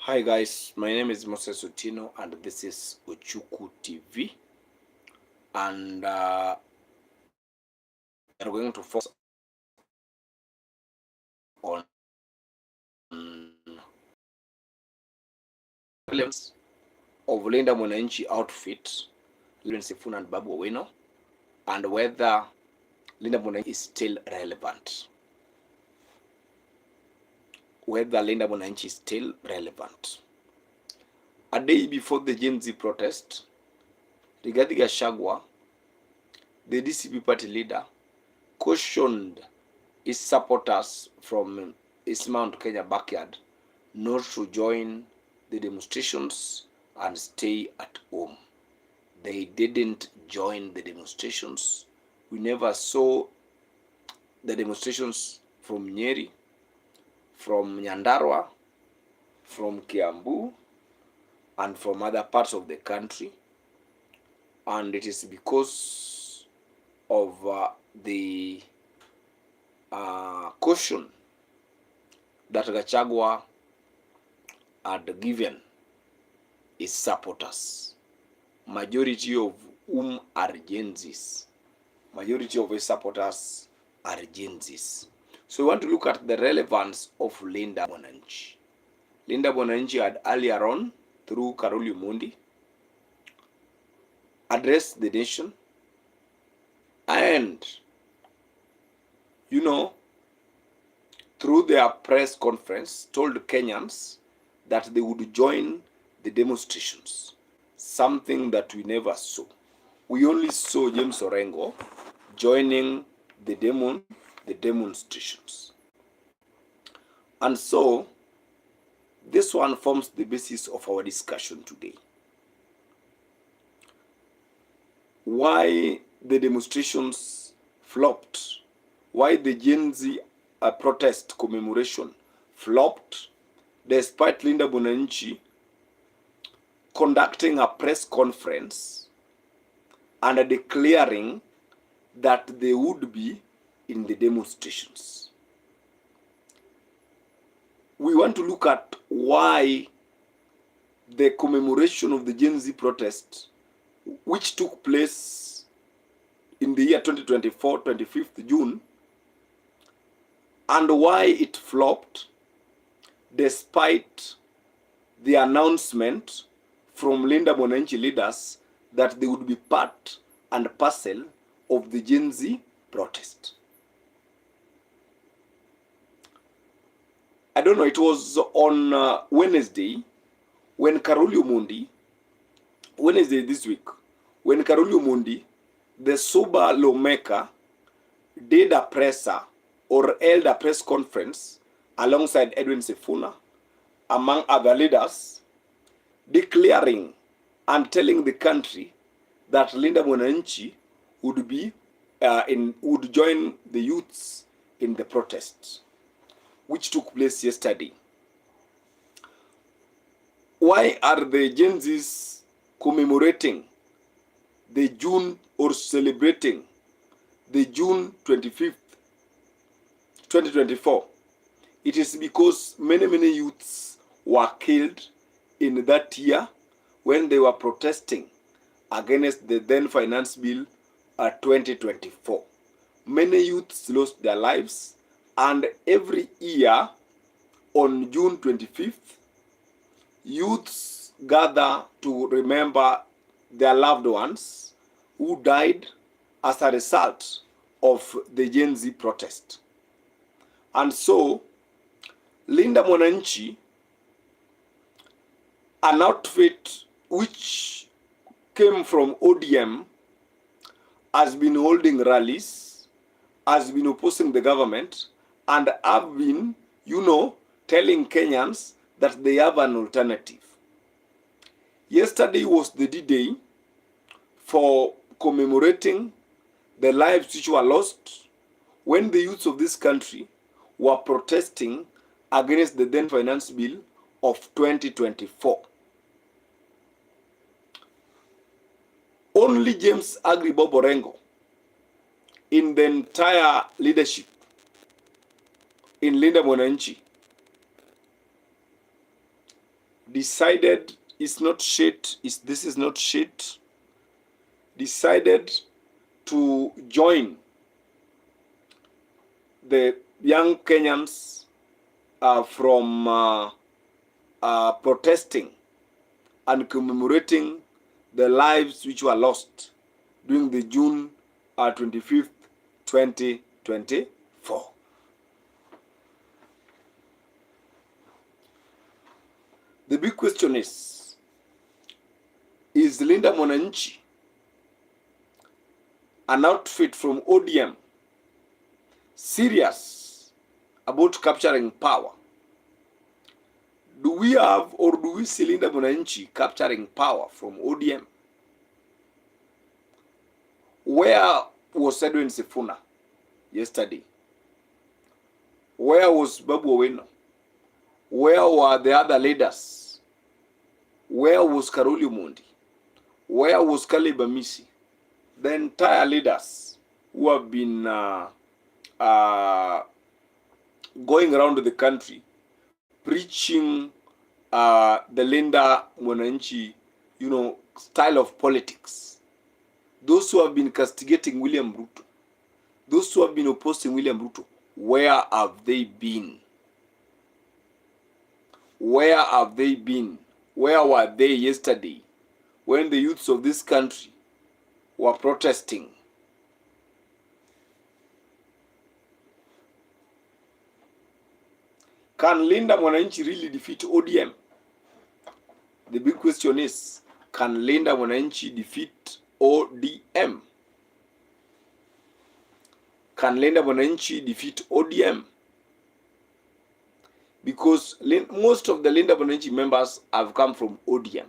Hi guys, my name is Moses Utino and this is Uchuku TV, and we are going to focus on relevance of Linda Mwananchi outfit, Edwin, Sifuna and Babu Owino, and whether Linda Mwananchi is still relevant. A day before the Gen Z protest, Rigathi Gachagua, the DCP party leader, cautioned his supporters from his Mount Kenya backyard not to join the demonstrations and stay at home. They didn't join the demonstrations. We never saw the demonstrations from Nyeri, from Nyandarua, from Kiambu, and from other parts of the country. And it is because of the caution that Gachagua had given his supporters, majority of whom are Gen Zs. Majority of his supporters are Gen Zs. So we want to look at the relevance of Linda Mwananchi. Linda Mwananchi had earlier on, through Karoli Mundi, addressed the nation and, through their press conference, told Kenyans that they would join the demonstrations, something that we never saw. We only saw James Orengo joining the demonstrations. And so, this one forms the basis of our discussion today. Why the demonstrations flopped, why the Gen Z protest commemoration flopped, despite Linda Mwananchi conducting a press conference and declaring that they would be in the demonstrations. We want to look at why the commemoration of the Gen Z protest, which took place in the year 2024, 25th June, and why it flopped despite the announcement from Linda Mwananchi leaders that they would be part and parcel of the Gen Z protest. I don't know, it was on Wednesday when Karoli Mundi, Wednesday this week, when Karoli Mundi, the sober lawmaker, did a presser or held a press conference alongside Edwin Sifuna, among other leaders, declaring and telling the country that Linda Mwananchi would be would join the youths in the protests, which took place yesterday. Why are the Gen Zs commemorating the June or celebrating the June 25th, 2024? It is because many youths were killed in that year when they were protesting against the then finance bill 2024. Many youths lost their lives, and every year on June 25th, youths gather to remember their loved ones who died as a result of the Gen Z protest. And so, Linda Mwananchi, an outfit which came from ODM, has been holding rallies, has been opposing the government, and have been, telling Kenyans that they have an alternative. Yesterday was the D-Day for commemorating the lives which were lost when the youths of this country were protesting against the then finance bill of 2024. Only James Bob Orengo in the entire leadership in Linda Mwananchi decided it's not shit, this is not shit, decided to join the young Kenyans from protesting and commemorating the lives which were lost during the June 25th, 2024. The big question is Linda Mwananchi an outfit from ODM serious about capturing power? Do we have, or do we see Linda Mwananchi capturing power from ODM? Where was Edwin Sifuna yesterday? Where was Babu Owino? Where were the other leaders? Where was Karoli Mundi? Where was Caleb Amisi? The entire leaders who have been going around the country preaching the Linda Mwananchi, style of politics. Those who have been castigating William Ruto, those who have been opposing William Ruto, where have they been? Where have they been? Where were they yesterday when the youths of this country were protesting? Can Linda Mwananchi really defeat ODM? The big question is, can Linda Mwananchi defeat ODM? Can Linda Mwananchi defeat ODM? Because most of the Linda Mwananchi members have come from ODM.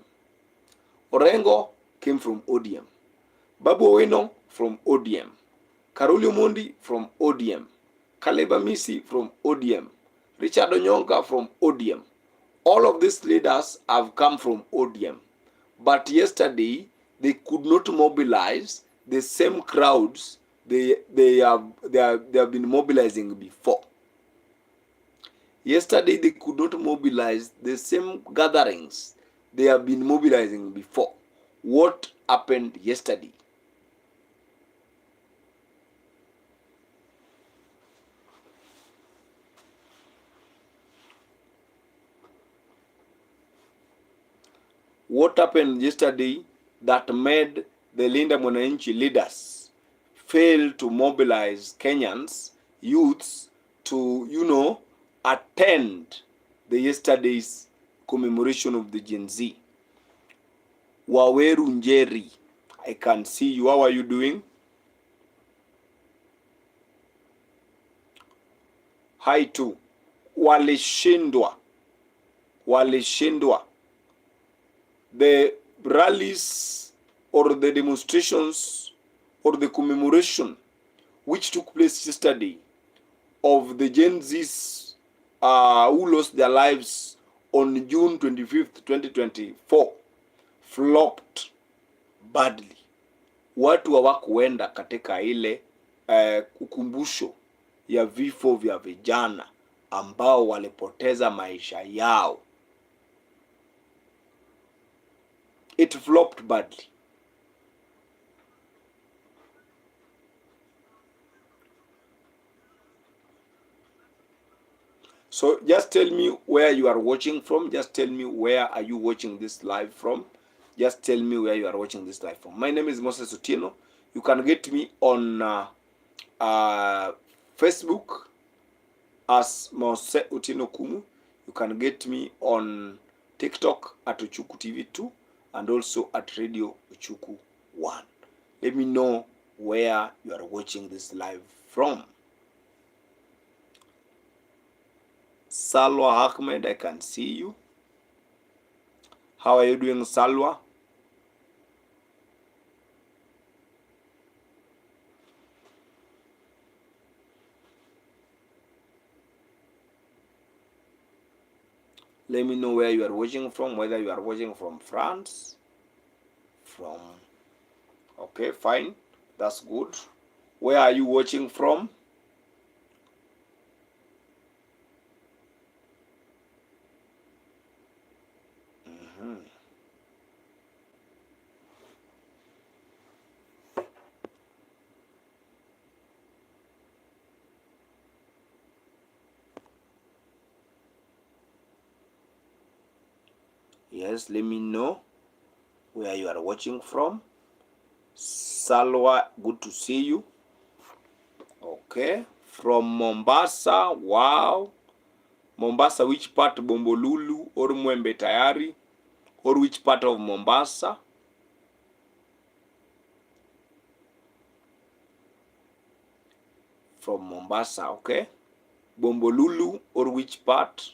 Orengo came from ODM. Babu Owino from ODM. Karoli Mundi from ODM. Caleb Amisi from ODM. Richard Onyonka from ODM. All of these leaders have come from ODM. But yesterday, they could not mobilize the same crowds they have been mobilizing before. Yesterday, they could not mobilize the same gatherings they have been mobilizing before. What happened yesterday? What happened yesterday that made the Linda Mwananchi leaders fail to mobilize Kenyans, youths, to, attend the yesterday's commemoration of the Gen Z? Waweru Njeri, I can see you. How are you doing? Hi too. Walishindwa. The rallies or the demonstrations or the commemoration which took place yesterday of the Gen Zs who lost their lives on June 25th, 2024 flopped badly. Watu hawakuenda katika ile ukumbusho ya vifo vya vijana ambao walipoteza maisha yao. It flopped badly. So just tell me where you are watching from. Just tell me where are you watching this live from. Just tell me where you are watching this live from. My name is Moses Otieno. You can get me on Facebook as Mose Otieno Kumu. You can get me on TikTok at Uchuku TV 2 and also at Radio Uchuku 1. Let me know where you are watching this live from. Salwa Ahmed, I can see you. How are you doing, Salwa? Let me know where you are watching from, whether you are watching from France, okay, fine, that's good. Where are you watching from? Yes, let me know where you are watching from. Salwa, good to see you. Okay, from Mombasa. Wow. Mombasa, which part? Bombolulu or Mwembe Tayari? Or which part of Mombasa? From Mombasa, okay. Bombolulu or which part?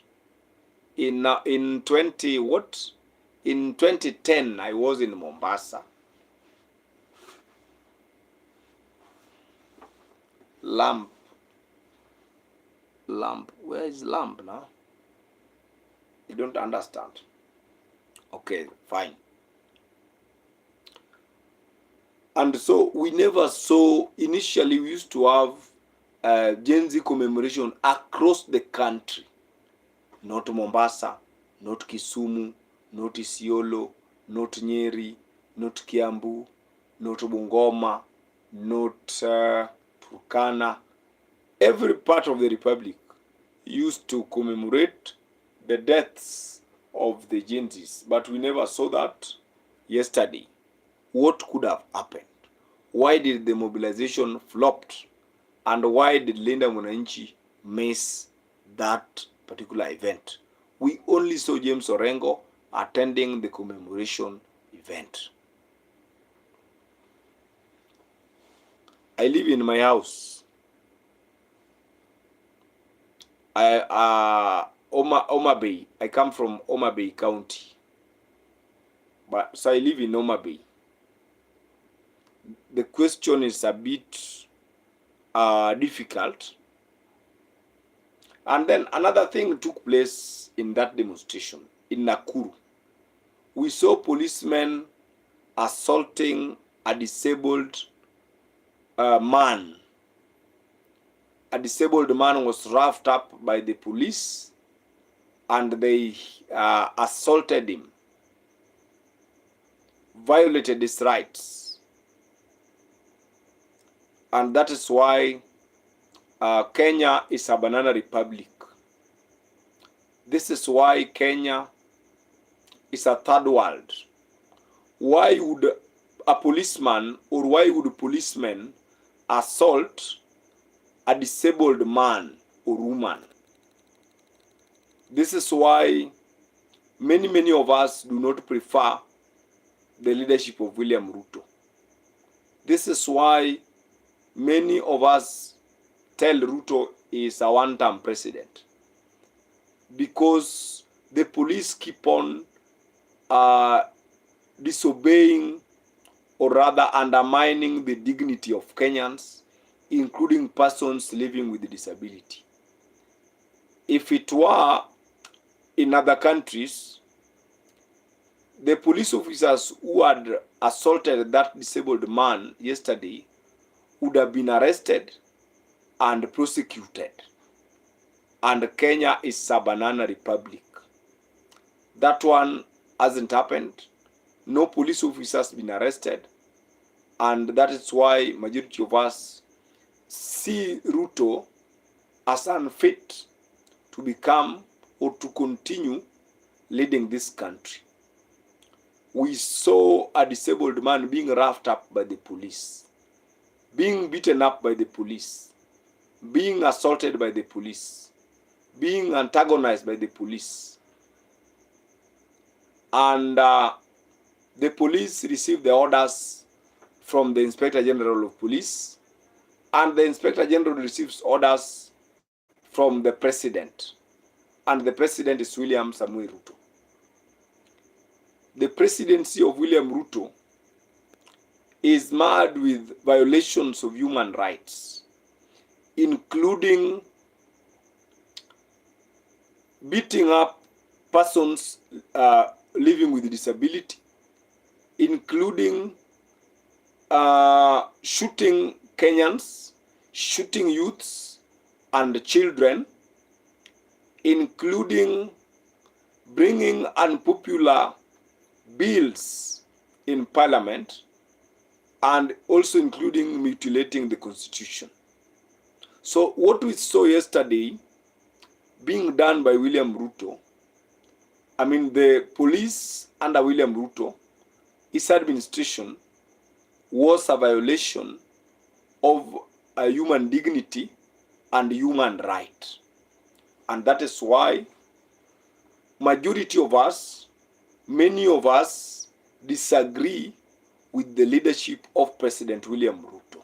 In 20 what? In 2010, I was in Mombasa. Lamp. Where is lamp now? You don't understand. Okay, fine. And so we never saw, initially we used to have Gen Z commemoration across the country. Not Mombasa, not Kisumu, not Isiolo, not Nyeri, not Kiambu, not Bungoma, not Turkana. Every part of the Republic used to commemorate the deaths of the Gen Zs, but we never saw that yesterday. What could have happened? Why did the mobilization flopped? And why did Linda Mwananchi miss that particular event? We only saw James Orengo attending the commemoration event. I live in my house. Homa Bay. I come from Homa Bay County. So I live in Homa Bay. The question is a bit difficult. And then another thing took place in that demonstration in Nakuru. We saw policemen assaulting a disabled man. A disabled man was roughed up by the police and they assaulted him, violated his rights. And that is why Kenya is a banana republic. This is why Kenya is a third world. Why would a policeman or why would policemen assault a disabled man or woman? This is why many of us do not prefer the leadership of William Ruto. This is why many of us tell Ruto is a one-term president. Because the police keep on disobeying or rather undermining the dignity of Kenyans, including persons living with disability. If it were in other countries, the police officers who had assaulted that disabled man yesterday would have been arrested and prosecuted. And Kenya is a banana republic. That one hasn't happened. No police officers been arrested. And that is why majority of us see Ruto as unfit to become or to continue leading this country. We saw a disabled man being roughed up by the police, being beaten up by the police, being assaulted by the police, being antagonized by the police. And the police received the orders from the Inspector General of Police, and the Inspector General receives orders from the President. And the President is William Samuel Ruto. The presidency of William Ruto is marred with violations of human rights, including beating up persons living with disability, including shooting Kenyans, shooting youths and children, including bringing unpopular bills in parliament, and also including mutilating the constitution. So what we saw yesterday being done by William Ruto the police under William Ruto, his administration was a violation of human dignity and human right. And that is why majority of us, many of us, disagree with the leadership of President William Ruto.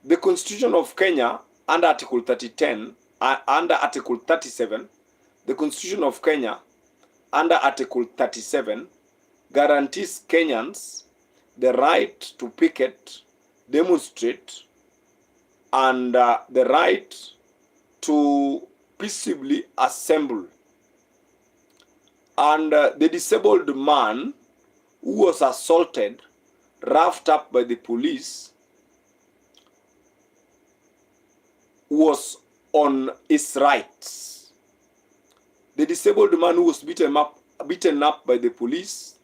The Constitution of Kenya under Article 37, the Constitution of Kenya under Article 37 guarantees Kenyans the right to picket, demonstrate, and the right to peaceably assemble. And the disabled man who was assaulted, roughed up by the police, was on his rights. The disabled man who was beaten up by the police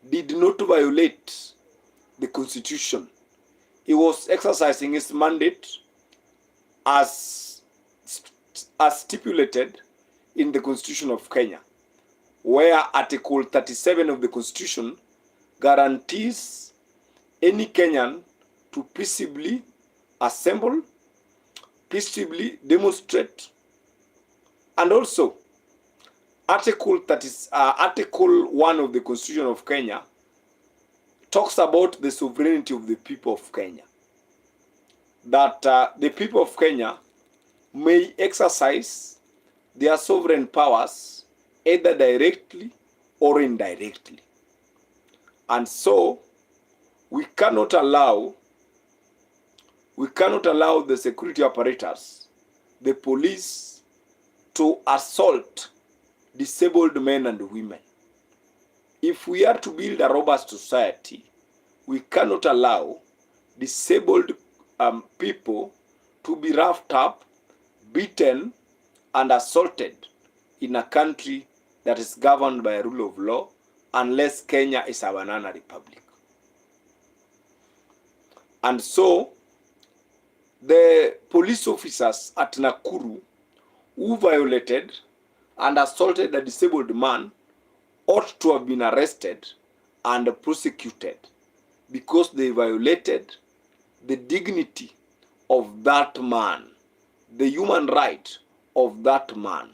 did not violate the Constitution. He was exercising his mandate as stipulated in the Constitution of Kenya, where Article 37 of the Constitution guarantees any Kenyan to peaceably assemble, peaceably demonstrate, and also Article 1 of the Constitution of Kenya talks about the sovereignty of the people of Kenya. That the people of Kenya may exercise their sovereign powers either directly or indirectly. And so we cannot allow the security apparatus, the police, to assault disabled men and women. If we are to build a robust society, we cannot allow disabled people to be roughed up, beaten, and assaulted in a country that is governed by a rule of law, unless Kenya is a banana republic. And so, the police officers at Nakuru who violated and assaulted a disabled man ought to have been arrested and prosecuted because they violated the dignity of that man, the human right of that man.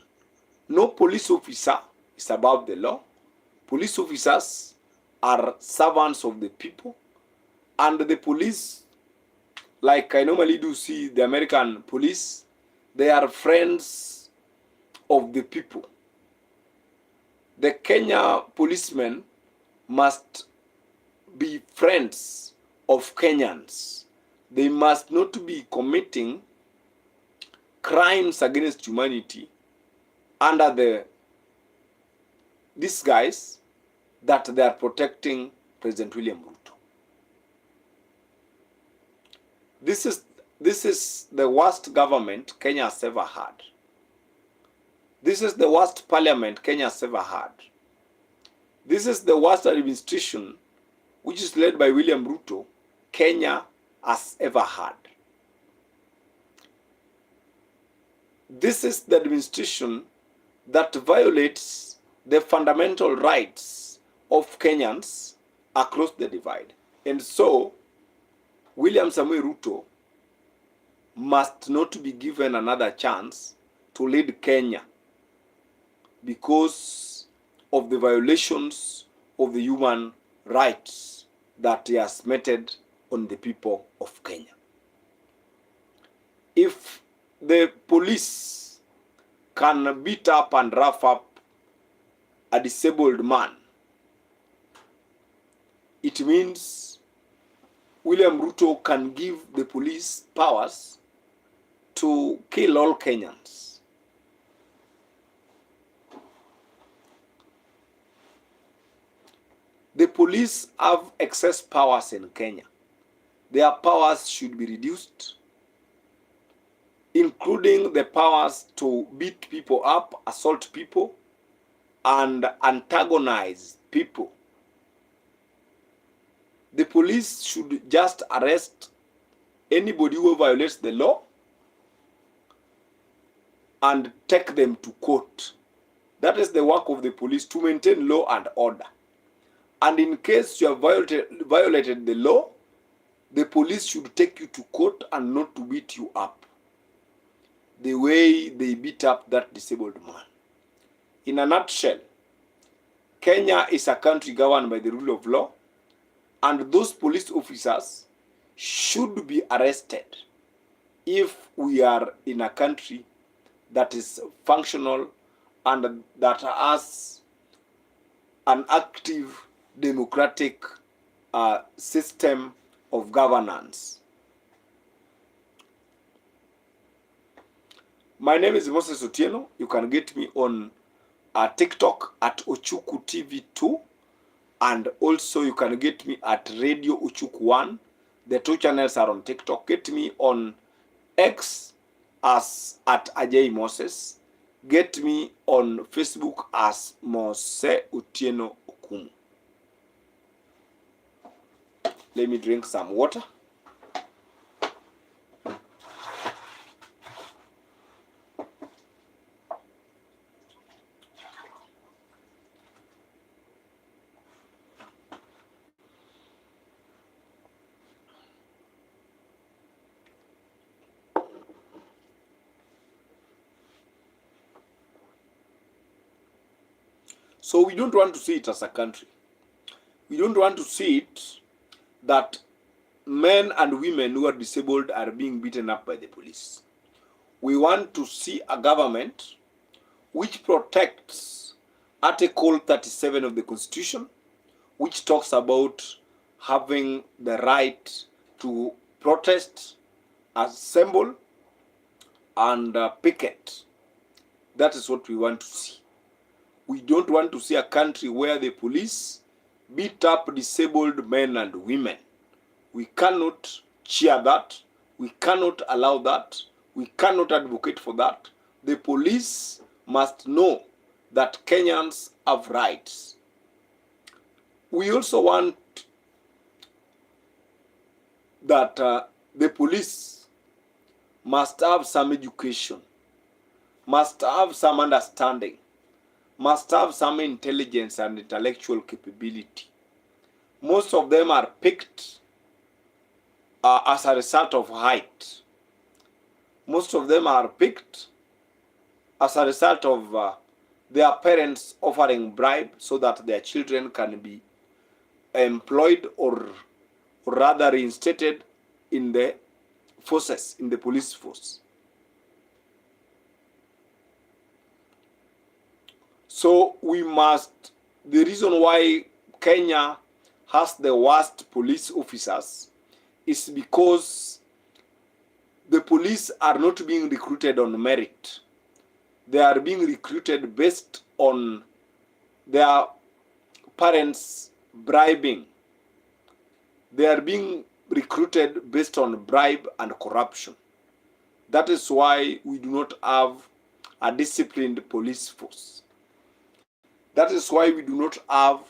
No police officer is above the law. Police officers are servants of the people, and the police, like I normally do see the American police, they are friends of the people. The Kenya policemen must be friends of Kenyans. They must not be committing crimes against humanity under the disguise that they are protecting President William Ruto. This is the worst government Kenya has ever had. This is the worst parliament Kenya has ever had. This is the worst administration, which is led by William Ruto, Kenya has ever had. This is the administration that violates the fundamental rights of Kenyans across the divide. And so, William Samoei Ruto must not be given another chance to lead Kenya because of the violations of the human rights that he has meted on the people of Kenya. If the police can beat up and rough up a disabled man, it means William Ruto can give the police powers to kill all Kenyans. The police have excess powers in Kenya. Their powers should be reduced, including the powers to beat people up, assault people, and antagonize people. The police should just arrest anybody who violates the law and take them to court. That is the work of the police, to maintain law and order. And in case you have violated the law, the police should take you to court and not to beat you up the way they beat up that disabled man. In a nutshell, Kenya is a country governed by the rule of law, and those police officers should be arrested if we are in a country that is functional and that has an active democratic system of governance. My name is Moses Otieno. You can get me on TikTok at Ochuku TV2, and also you can get me at Radio Ochuku 1. The two channels are on TikTok. Get me on X as at Ajay Moses. Get me on Facebook as Mose Otieno Okumu. Let me drink some water. So we don't want to see it as a country. We don't want to see it that men and women who are disabled are being beaten up by the police. We want to see a government which protects Article 37 of the Constitution, which talks about having the right to protest, assemble, and picket. That is what we want to see. We don't want to see a country where the police beat up disabled men and women. We cannot cheer that. We cannot allow that. We cannot advocate for that. The police must know that Kenyans have rights. We also want that the police must have some education, must have some understanding, must have some intelligence and intellectual capability. Most of them are picked as a result of height. Most of them are picked as a result of their parents offering bribe so that their children can be employed or rather reinstated in the forces, in the police force. So we must, the reason why Kenya has the worst police officers is because the police are not being recruited on merit. They are being recruited based on their parents bribing. They are being recruited based on bribe and corruption. That is why we do not have a disciplined police force. That is why we do not have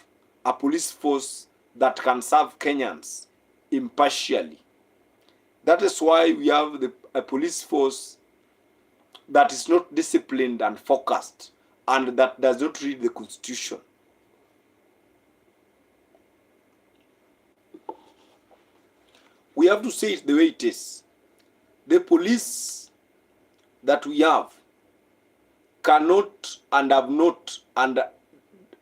a police force that can serve Kenyans impartially. That is why we have a police force that is not disciplined and focused and that does not read the Constitution. We have to say it the way it is. The police that we have cannot and have not and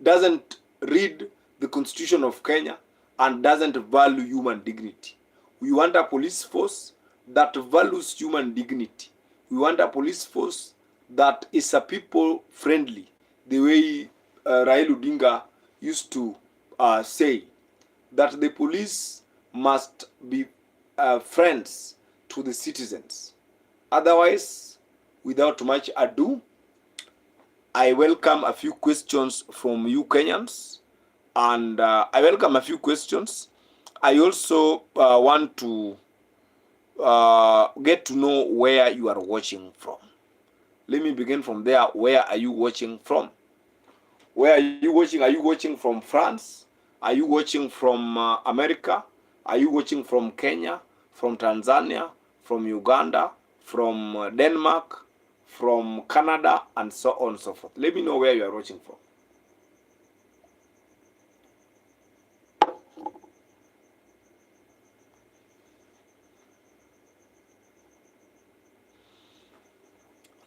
doesn't read the Constitution of Kenya and doesn't value human dignity. We want a police force that values human dignity. We want a police force that is a people friendly, the way Raila Odinga used to say, that the police must be friends to the citizens. Otherwise, without much ado, I welcome a few questions from you Kenyans, and I welcome a few questions. I also want to get to know where you are watching from. Let me begin from there. Where are you watching from? Where are you watching? Are you watching from France? Are you watching from America? Are you watching from Kenya, from Tanzania, from Uganda, from Denmark, from Canada, and so on and so forth. Let me know where you are watching from.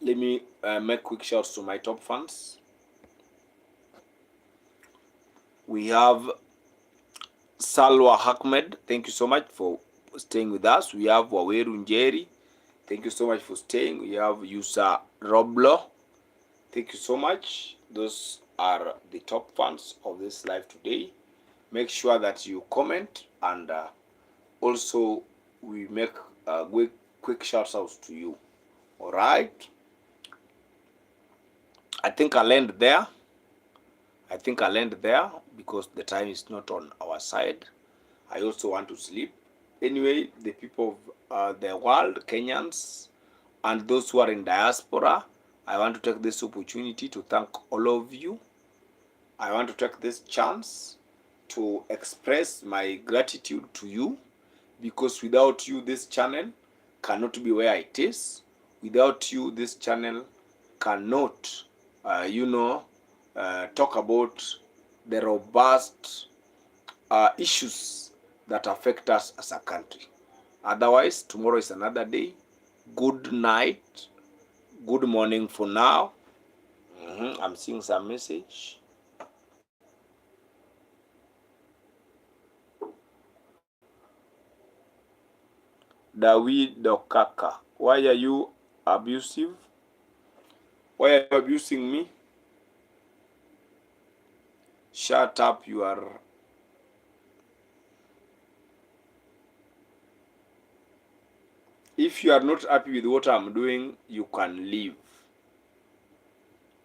Let me make quick shouts to my top fans. We have Salwa Ahmed. Thank you so much for staying with us. We have Waweru Njeri. Thank you so much for staying. We have Yusa Roblo. Thank you so much. Those are the top fans of this live today. Make sure that you comment, and also we make quick shout outs to you. All right. I think I'll end there. Because the time is not on our side. I also want to sleep. Anyway, the people of the world, Kenyans, and those who are in diaspora, I want to take this opportunity to thank all of you. I want to take this chance to express my gratitude to you, because without you, this channel cannot be where it is. Without you, this channel cannot, talk about the robust issues that affect us as a country. Otherwise, tomorrow is another day. Good night. Good morning for now. I'm seeing some message. David Dokaka, why are you abusive? Why are you abusing me? Shut up, you are. If you are not happy with what I'm doing, you can leave.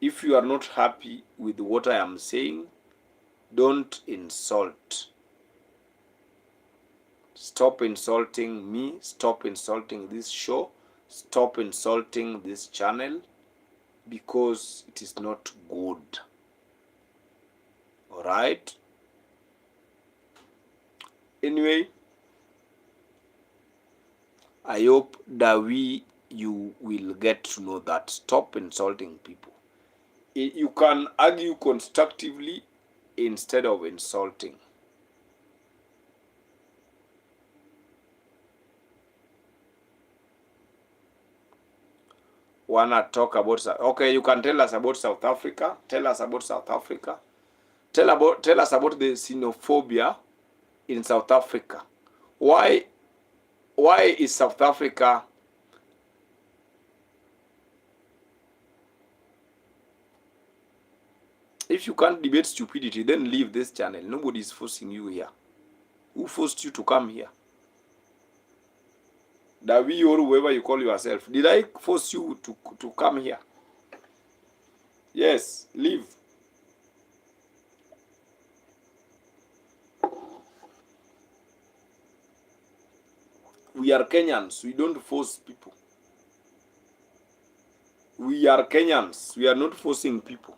If you are not happy with what I am saying, don't insult. Stop insulting me. Stop insulting this show. Stop insulting this channel, because it is not good. All right? Anyway, I hope that you will get to know that. Stop insulting people. You can argue constructively instead of insulting. Wanna talk about, okay, you can tell us about South Africa. Tell us about South Africa. Tell us about the xenophobia in South Africa. Why is South Africa If you can't debate stupidity, then leave this channel. Nobody is forcing you here. Who forced you to come here? Davi or whoever you call yourself. Did I force you to come here? Yes, leave. We are Kenyans. We don't force people. We are Kenyans. We are not forcing people.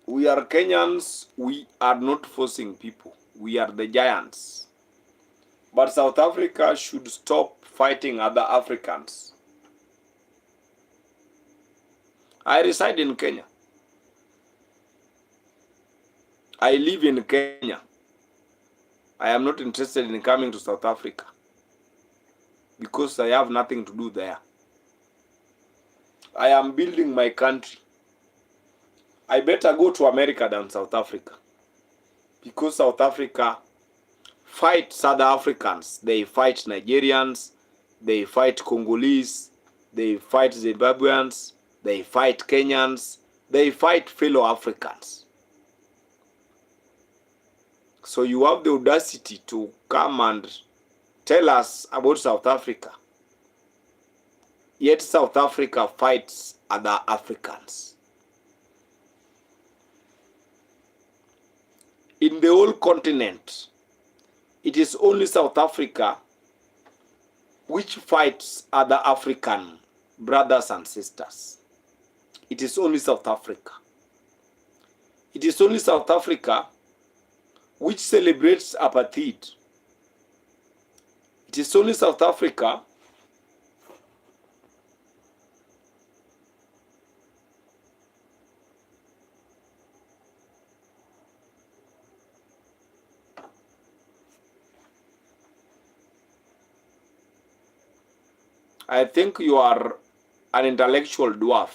We are Kenyans. We are not forcing people. We are the giants. But South Africa should stop fighting other Africans. I reside in Kenya. I live in Kenya. I am not interested in coming to South Africa because I have nothing to do there. I am building my country. I better go to America than South Africa, because South Africa fights other Africans. They fight Nigerians, they fight Congolese, they fight Zimbabweans, they fight Kenyans, they fight fellow Africans. So you have the audacity to come and tell us about South Africa. Yet South Africa fights other Africans. In the whole continent, it is only South Africa which fights other African brothers and sisters. It is only South Africa. It is only South Africa which celebrates apartheid. It is only South Africa I think you are an intellectual dwarf.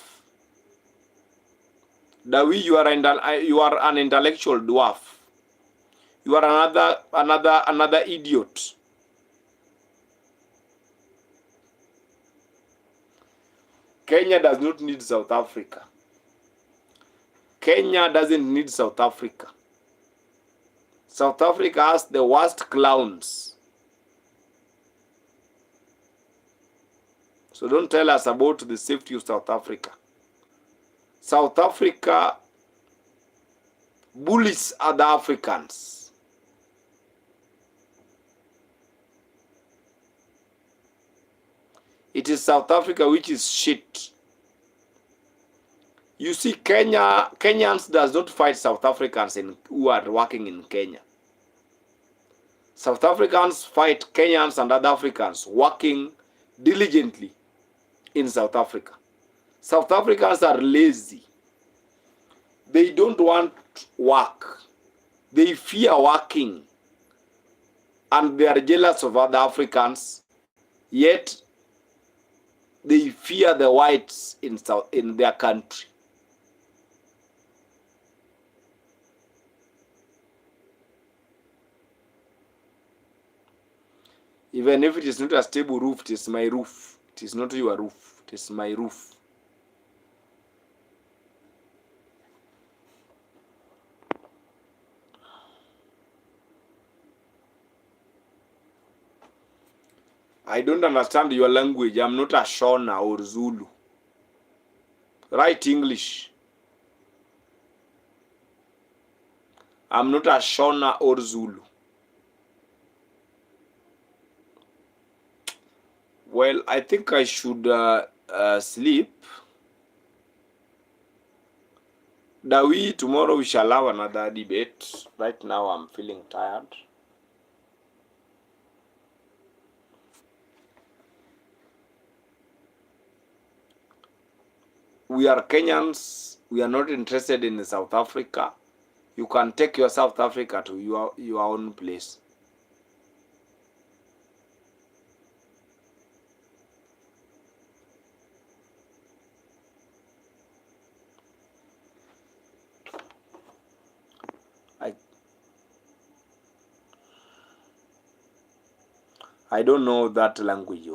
Dawi, you are an intellectual dwarf. You are another idiot. Kenya does not need South Africa. Kenya doesn't need South Africa. South Africa has the worst clowns. So don't tell us about the safety of South Africa. South Africa bullies other Africans. It is South Africa which is shit. You see, Kenyans does not fight South Africans who are working in Kenya. South Africans fight Kenyans and other Africans working diligently in South Africa. South Africans are lazy. They don't want work. They fear working. And they are jealous of other Africans. Yet, they fear the whites in their country. Even if it is not a stable roof, it is my roof. It is not your roof. It is my roof. I don't understand your language. I'm not a Shona or Zulu. Write English. I'm not a Shona or Zulu. Well, I think I should sleep. Dawi, tomorrow we shall have another debate. Right now I'm feeling tired. We are Kenyans. We are not interested in South Africa. You can take your South Africa to your own place. I don't know that language.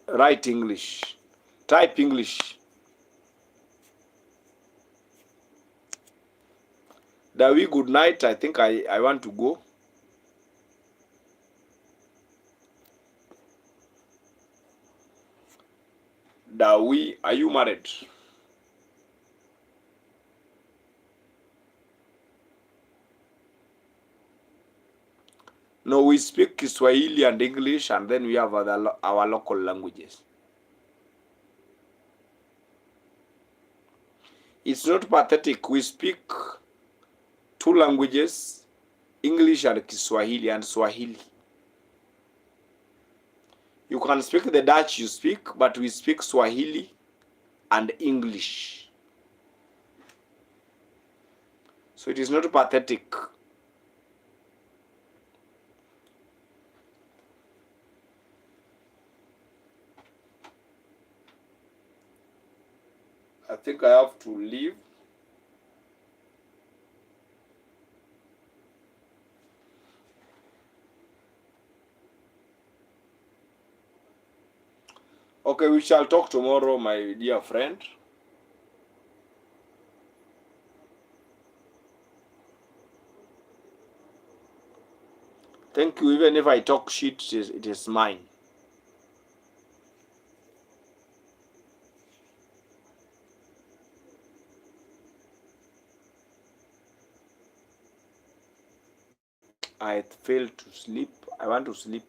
Write English. Type English. Dawi, good night. I think I want to go. Dawi, are you married? No, we speak Kiswahili and English, and then we have our local languages. It's not pathetic. We speak two languages, English and Kiswahili and Swahili. You can speak the Dutch you speak, but we speak Swahili and English. So it is not pathetic. I think I have to leave. Okay, we shall talk tomorrow, my dear friend. Thank you. Even if I talk shit, it is mine. I failed to sleep. I want to sleep.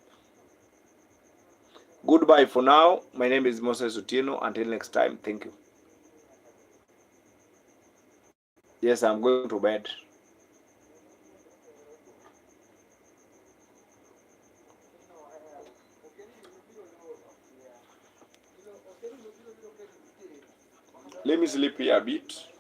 Goodbye for now. My name is Moses Utieno. Until next time, thank you. Yes, I'm going to bed. Let me sleep here a bit.